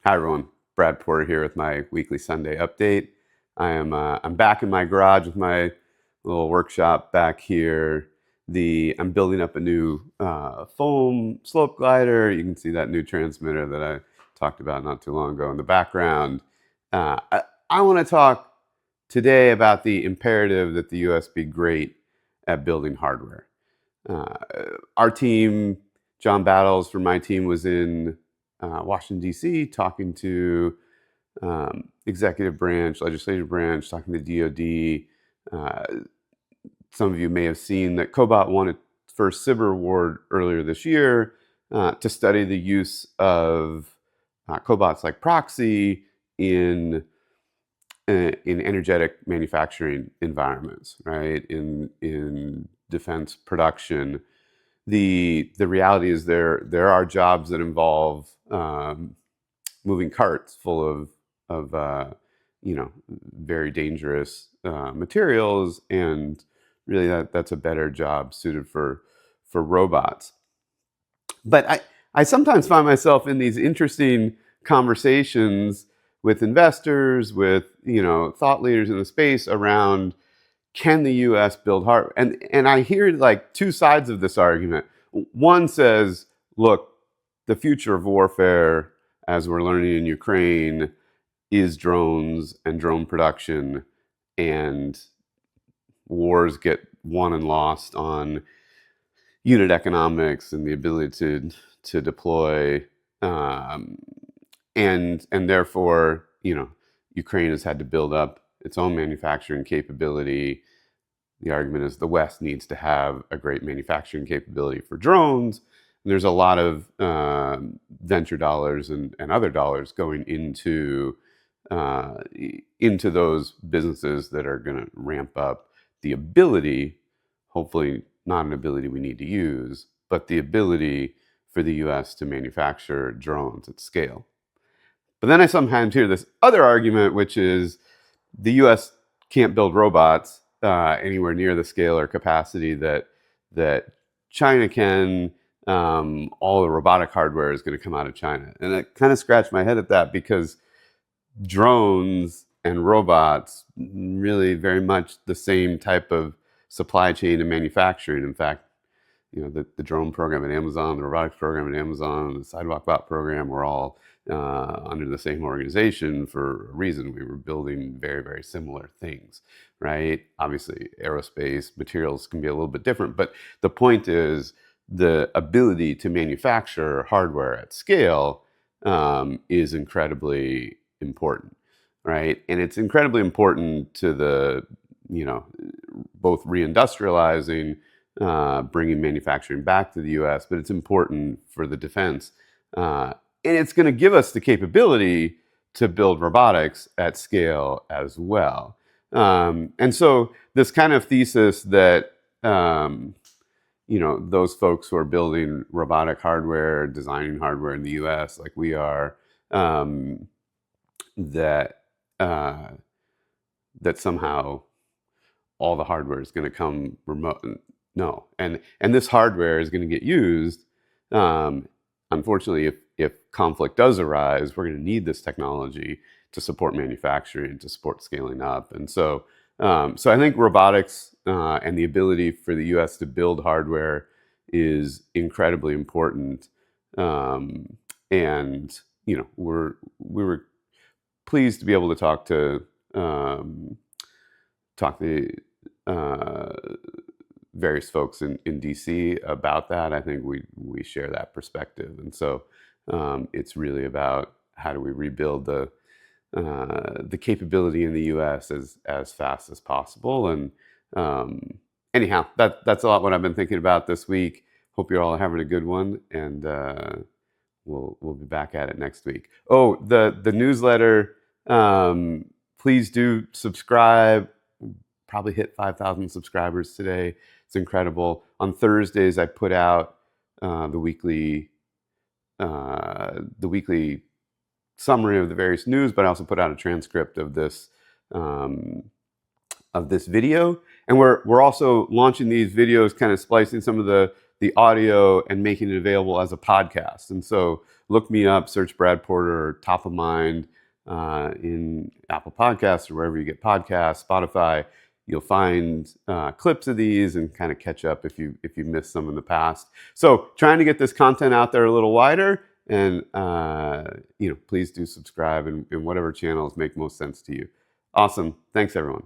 Hi everyone, Brad Porter here with my weekly Sunday update. I'm back in my garage with my little workshop back here. I'm building up a new foam slope glider. You can see that new transmitter that I talked about not too long ago in the background. I want to talk today about the imperative that the U.S. be great at building hardware. Uh, our team, John Battles from my team, was in Washington, D.C., talking to executive branch, legislative branch, talking to DoD. Some of you may have seen that Cobot won its first SIBR award earlier this year to study the use of cobots like Proxy in energetic manufacturing environments, right? In defense production, the reality is there are jobs that involve moving carts full of very dangerous materials, and really that's a better job suited for robots. But I sometimes find myself in these interesting conversations with investors, with thought leaders in the space around, can the U.S. build hardware? And I hear like two sides of this argument. One says, look, the future of warfare, as we're learning in Ukraine, is drones and drone production, and wars get won and lost on unit economics and the ability to deploy, and therefore, Ukraine has had to build up its own manufacturing capability. The argument is the West needs to have a great manufacturing capability for drones. And there's a lot of venture dollars and other dollars going into those businesses that are going to ramp up the ability, hopefully not an ability we need to use, but the ability for the U.S. to manufacture drones at scale. But then I sometimes hear this other argument, which is the U.S. can't build robots anywhere near the scale or capacity that China can. All the robotic hardware is going to come out of China. And I kind of scratched my head at that, because drones and robots really very much the same type of supply chain and manufacturing. In fact, the drone program at Amazon, the robotics program at Amazon, the sidewalk bot program were all under the same organization for a reason. We were building very, very similar things, right? Obviously, aerospace materials can be a little bit different, but the point is the ability to manufacture hardware at scale is incredibly important, right? And it's incredibly important to the, both reindustrializing, bringing manufacturing back to the U.S., but it's important for the defense. And it's going to give us the capability to build robotics at scale as well. And so this kind of thesis that, those folks who are building robotic hardware, designing hardware in the U.S. like we are, that somehow all the hardware is going to come remote. No, and this hardware is going to get used. Unfortunately, if conflict does arise, we're going to need this technology to support manufacturing, to support scaling up. And so I think robotics and the ability for the U.S. to build hardware is incredibly important. And we were pleased to be able to talk to various folks in DC about that. I think we share that perspective, and so it's really about how do we rebuild the capability in the U.S. as fast as possible. And anyhow, that's a lot what I've been thinking about this week. Hope you're all having a good one, and we'll be back at it next week. Oh, the newsletter. Please do subscribe. Probably hit 5,000 subscribers today. It's incredible. On Thursdays, I put out the weekly summary of the various news, but I also put out a transcript of this video. And we're also launching these videos, kind of splicing some of the the audio and making it available as a podcast. And so look me up, search Brad Porter, Top of Mind, in Apple Podcasts or wherever you get podcasts, Spotify. You'll find clips of these and kind of catch up if you missed some in the past. So trying to get this content out there a little wider, and please do subscribe in whatever channels make most sense to you. Awesome. Thanks, everyone.